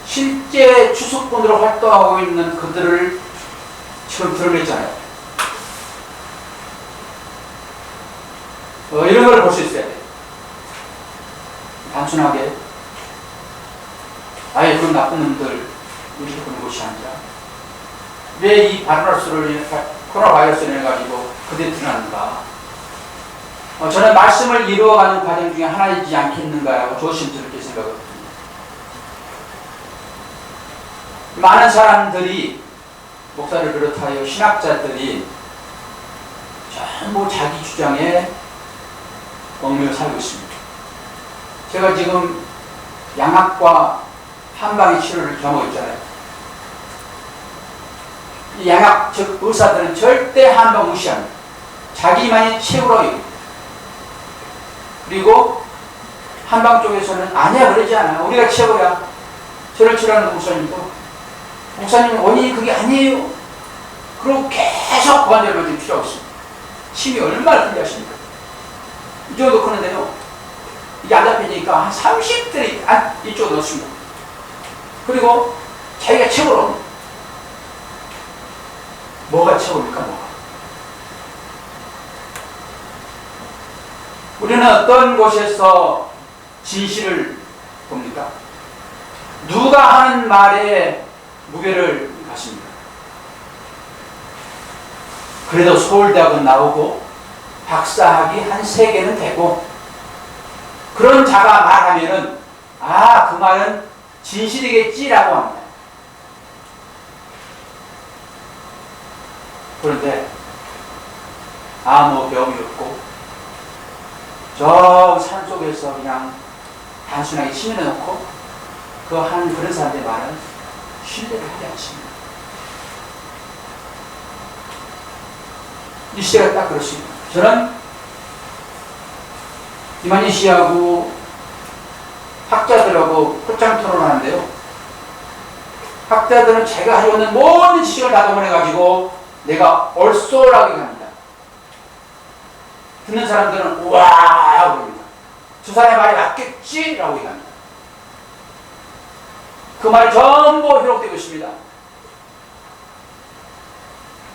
실제 추수꾼으로 활동하고 있는 그들을 지금 드러냈잖아요. 이런 걸 볼 수 있어야 돼요. 단순하게 아예 그런 나쁜 놈들 이렇게 보는 것이 아니라 왜 이 코로나 바이러스를 인해 가지고 그들이 드러났는가? 저는 말씀을 이루어가는 과정 중에 하나이지 않겠는가라고 조심스럽게 생각합니다. 많은 사람들이 목사를 비롯하여 신학자들이 전부 자기 주장에 얽매여 살고 있습니다. 제가 지금 양학과 한방의 치료를 겸하고 있잖아요. 이 양학 즉 의사들은 절대 한방 무시합니다. 자기만이 최고라고 얘기합니다. 그리고 한방 쪽에서는 아니야 그러지 않아. 우리가 최고야. 저를 치료하는 목사님도 목사님 원인이 그게 아니에요. 그리고 계속 보완제를 맞을 필요가 없습니다. 침이 얼마나 풀리하십니까? 이 정도 크는데요. 이게 안 잡히니까 한 30들이 이쪽으로 넣습니다. 그리고 자기가 최고로 옵니다. 뭐가 최고입니까? 뭐가? 우리는 어떤 곳에서 진실을 봅니까? 누가 하는 말에 무게를 갖습니다. 그래도 서울대학은 나오고 박사학위 한 3개는 되고 그런 자가 말하면은 그 말은 진실이겠지라고 합니다. 그런데 아무 병이 없고 저 산속에서 그냥 단순하게 치밀어 놓고 그런 사람들의 말은 신뢰를 하지 않습니다. 이 시대가 딱 그렇습니다. 저는 이만희 씨하고 학자들하고 곧장 토론하는데요. 학자들은 제가 가지고 있는 모든 지식을 다 동원해가지고 내가 옳소라고 합니다. 듣는 사람들은 우와 하고 합니다. 저 사람의 말이 맞겠지? 라고 얘기합니다. 그 말이 전부 회복되고 있습니다.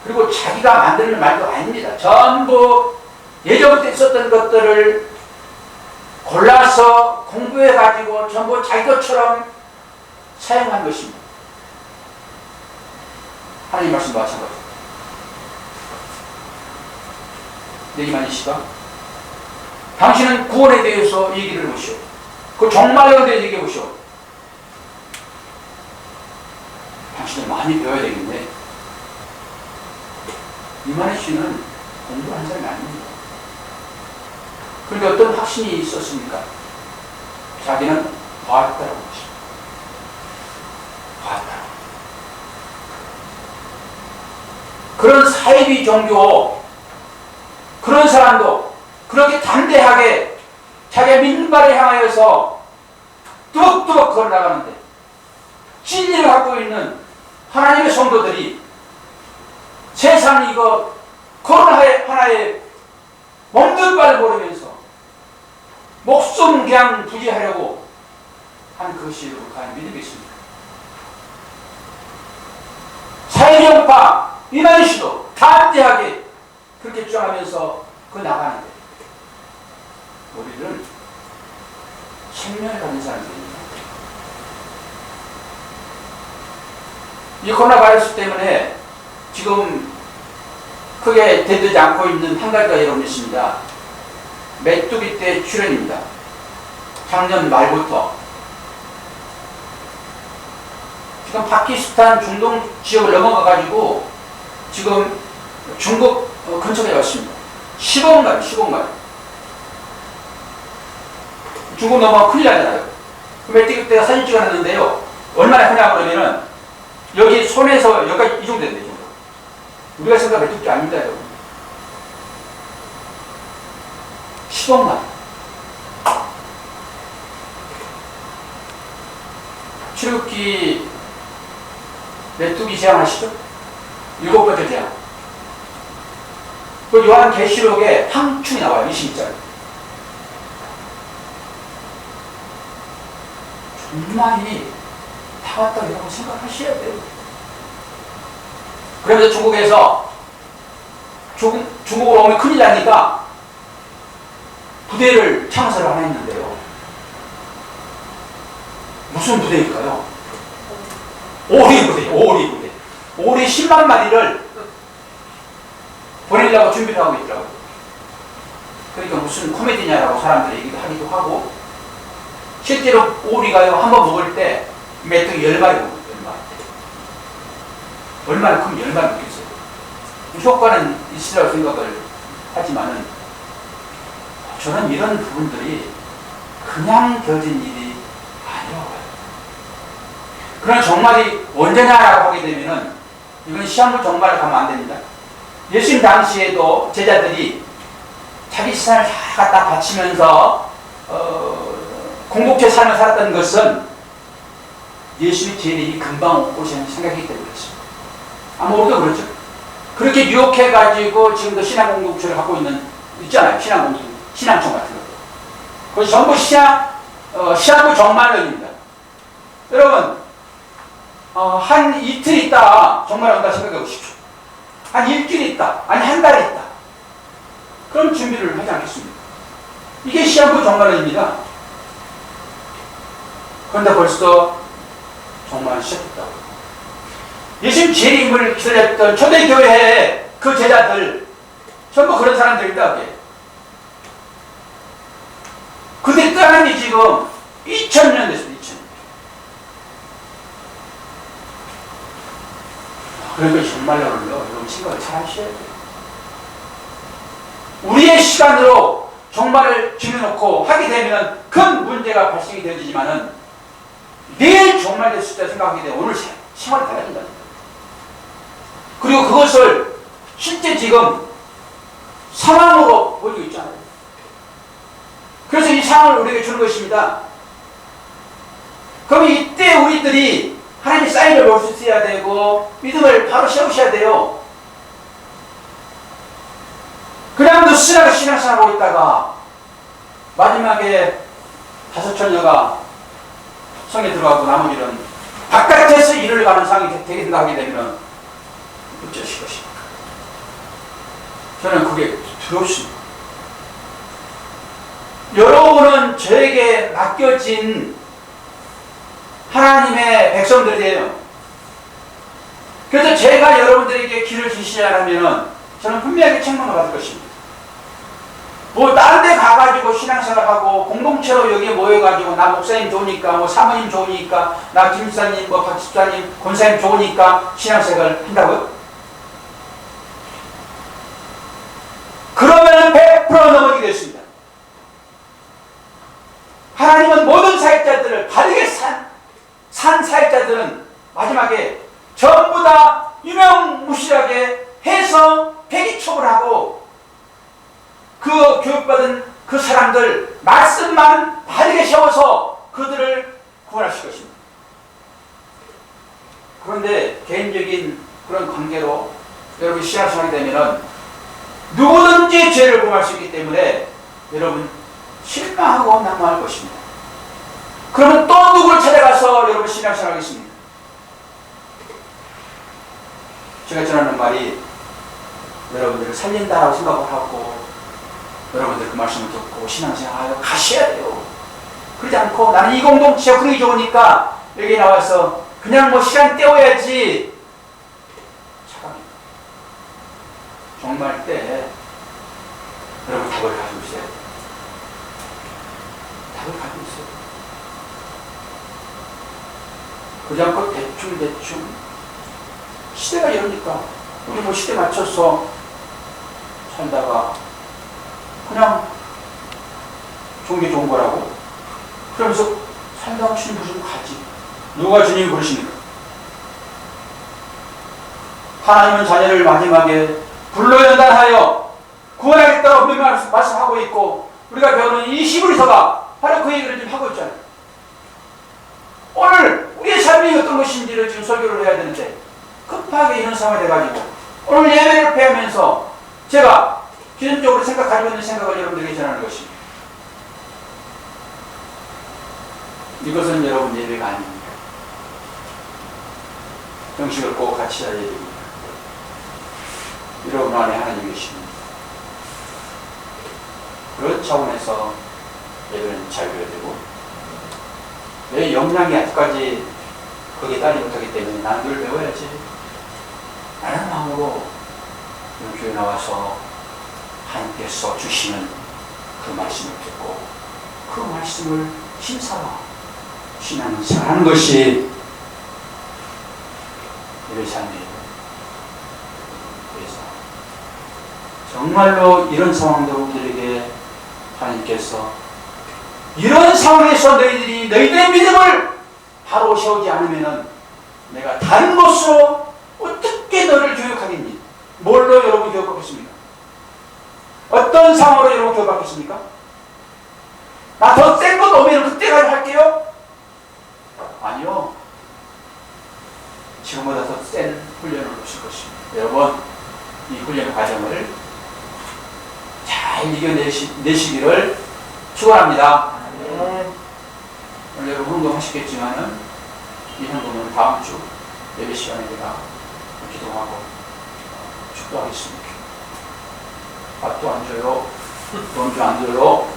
그리고 자기가 만드는 말도 아닙니다. 전부 예전부터 있었던 것들을 골라서 공부해가지고 전부 자기 것처럼 사용한 것입니다. 하나님 말씀과 마찬가지입니다. 이만희 씨가 당신은 구원에 대해서 얘기를 해보시오. 그 종말에 대해서 얘기해 보시오. 당신은 많이 배워야 되겠네. 이만희 씨는 공부한 사람이 아닙니다. 그런데 어떤 확신이 있었습니까? 자기는 봤다라고 했습니다. 봤다. 그런 사이비 종교, 그런 사람도 그렇게 담대하게 자기가 믿는 바를 향하여서 뚜벅뚜벅 걸어나가는데 진리를 갖고 있는 하나님의 성도들이 세상 이거 코로나 하나에 몸둘 바를 모르면서 목숨 그냥 부지하려고 한 것이 과연 믿음이겠습니까? 사회정파 이만희 씨도 담대하게 그렇게 주장하면서 나가는데 우리는 생명을 가진 사람들입니다. 이 코로나 바이러스 때문에 지금 크게 대두지 않고 있는 한 가지가 여러분 있습니다. 메뚜기 떼 출현입니다. 작년 말부터 지금 파키스탄 중동 지역을 넘어가가지고 지금 중국 근처에 왔습니다. 15분간 중국 넘어가면 큰일 나잖아요. 그 메뚜기 때가 사진 찍어놨는데요. 얼마나 크냐 그러면은 여기 손에서 여기까지 이 정도 된다. 이 정도. 우리가 생각할 메뚜기 아닙니다. 여러분. 10억만. 출애굽기 메뚜기 재앙 아시죠? 7번째 재앙. 그 요한계시록에 황충이 나와요. 20절. 정말이 다 왔다고 생각하셔야 돼요. 그러면서 중국에서 중국으로 오면 큰일 나니까 부대를 창설을 하나 했는데요. 무슨 부대일까요? 오리 부대. 오리 10만 마리를 보내려고 준비를 하고 있더라고요. 그러니까 무슨 코미디냐라고 사람들이 얘기도 하기도 하고, 실제로 오리가요, 한번 먹을 때 메뚜기 10마리 먹어요. 10마리. 얼마나 크면 10마리 먹겠어요. 효과는 있으라고 생각을 하지만은, 저는 이런 부분들이 그냥 되어진 일이 아니라고 봐요. 그러나 정말이 언제냐라고 하게 되면은, 이건 시한부 정말을 가면 안 됩니다. 예수님 당시에도 제자들이 자기 시간을 다 갖다 바치면서 공동체 삶을 살았던 것은 예수님의 재림이 금방 올 것이라는 생각이기 때문에 그렇습니다. 아마 우리도 그렇죠. 그렇게 유혹해가지고 지금도 신앙 공동체를 갖고 있잖아요. 신앙청 같은 거. 그것이 전부 시한부 정말론입니다. 여러분, 한 이틀 있다 정말 온다 생각해 보십시오. 한 일주일 있다, 아니 한 달 있다. 그럼 준비를 하지 않겠습니까? 이게 시한부 정말론입니다. 그런데 벌써 정말 시작했다고. 예수님 재림을 기다렸던 초대교회의 그 제자들 전부 그런 사람들이다. 그때 떠난 게 지금 2000년 됐습니다. 2000년. 그러니까 정말로는요, 여러분 생각을 잘 하셔야 돼요. 우리의 시간으로 종말을 정해놓고 하게 되면 큰 문제가 발생이 되어지지만은 내일 종말 됐을 때 생각하게 되면 오늘 생활이 달라진다. 그리고 그것을 실제 지금 상황으로 보이고 있잖아요. 그래서 이 상황을 우리에게 주는 것입니다. 그럼 이때 우리들이 하나님의 사인을 볼 수 있어야 되고 믿음을 바로 세우셔야 돼요. 그냥 너 신앙생활하고 있다가 마지막에 5 처녀가 성에 들어가고 나머지는 바깥에서 일을 가는 상황이 되게 생각하게 되면 어쩌실 것입니까? 저는 그게 두렵습니다. 여러분은 저에게 맡겨진 하나님의 백성들이에요. 그래서 제가 여러분들에게 길을 지시하라면 저는 분명하게 책망을 받을 것입니다. 뭐 다른 데 가가지고 신앙생활하고 공동체로 여기에 모여가지고 나 목사님 좋으니까 뭐 사모님 좋으니까 나 김사님 뭐 박집사님 권사님 좋으니까 신앙생활을 한다고요? 그러면 100% 넘어지게 됐습니다. 하나님은 모든 사역자들을 바르게 산 사역자들은 마지막에 전부 다 유명무실하게 해서 폐기촉을 하고 그 교육받은 그 사람들 말씀만 바르게 세워서 그들을 구원하실 것입니다. 그런데 개인적인 그런 관계로 여러분 신앙생활이 되면은 누구든지 죄를 범할 수 있기 때문에 여러분 실망하고 낙망할 것입니다. 그러면 또 누구를 찾아가서 여러분 신앙생활 하겠습니다. 제가 전하는 말이 여러분들을 살린다라고 생각을 하고 여러분들 그 말씀을 듣고 신앙생활 가셔야 돼요. 그러지 않고 나는 이 공동체가 분위기 좋으니까 여기 나와서 그냥 뭐 시간 때워야지. 잠깐만. 종말 때 여러분 답을 가지고 있어야 돼요. 답을 가지고 있어요. 그러지 않고 대충 시대가 이러니까 우리 뭐 시대 맞춰서 살다가 그냥 좋은 게 좋은 거라고 그러면서 산다고 주님 부르시면 가지. 누가 주님 부르십니까? 하나님은 자녀를 마지막에 불러연단하여 구원하겠다고 분명히 말씀하고 있고, 우리가 배우는 이 히브리서가 바로 그 얘기를 지금 하고 있잖아요. 오늘 우리의 삶이 어떤 것인지를 지금 설교를 해야 되는데 급하게 이런 상황이 돼가지고 오늘 예배를 폐하면서 제가 기존적으로 가지고 있는 생각을 여러분들에게 전하는 것입니다. 이것은 여러분 예배가 아닙니다. 정식을 꼭 같이 해야 됩니다. 여러분 안에 하나님이 계십니다. 그런 차원에서 예배는 잘 배워야 되고, 내 역량이 아직까지 거기에 따르지 못하기 때문에 난 늘 배워야지 라는 마음으로 교회 나와서 하나님께서 주시는 그 말씀을 듣고 그 말씀을 심사와 신앙을 생활하는 것이 예배 삶이에요. 그래서 정말로 이런 상황도 우리에게 하나님께서 이런 상황에서 너희들의 믿음을 바로 세우지 않으면 내가 다른 것으로 어떻게 너를 교육하겠니? 뭘로 여러분 교육받겠습니까? 어떤 상황으로 여러분 교육받겠습니까? 나 더 센 것 오면 그때 가서 할게요? 아니요. 지금보다 더 센 훈련을 주실 것입니다. 여러분, 이 훈련 과정을 잘 이겨내시기를 축원합니다. 오늘 여러분 운동하시겠지만은 이 헌금은 다음 주 예배 시간에 제가 기도하고 축도하겠습니다. 밥도 안 줘요. 돈도 안 줘요.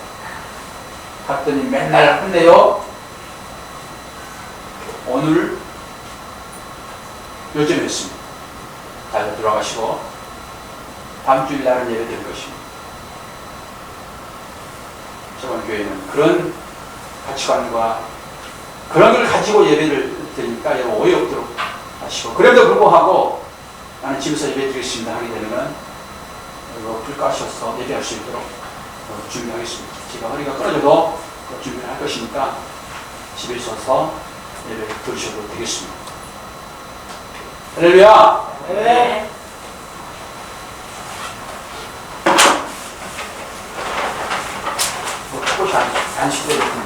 갔더니 맨날 혼내요. 오늘 요즘했습니다. 다들 들어가시고 다음 주일 날은 예배 될 것입니다. 저번 교회는 그런 가치관과 그런 걸 가지고 예배를 드리니까 여러분 오해 없도록 하시고, 그래도 불구하고 나는 집에서 예배 드리겠습니다 하게 되면 불 까셔서 예배할 수 있도록 준비하겠습니다. 제가 허리가 끊어져도 준비를 할 것이니까 집에 있어서 예배 드리셔도 되겠습니다. 할렐루야!
네.
꽃이 안 시켜야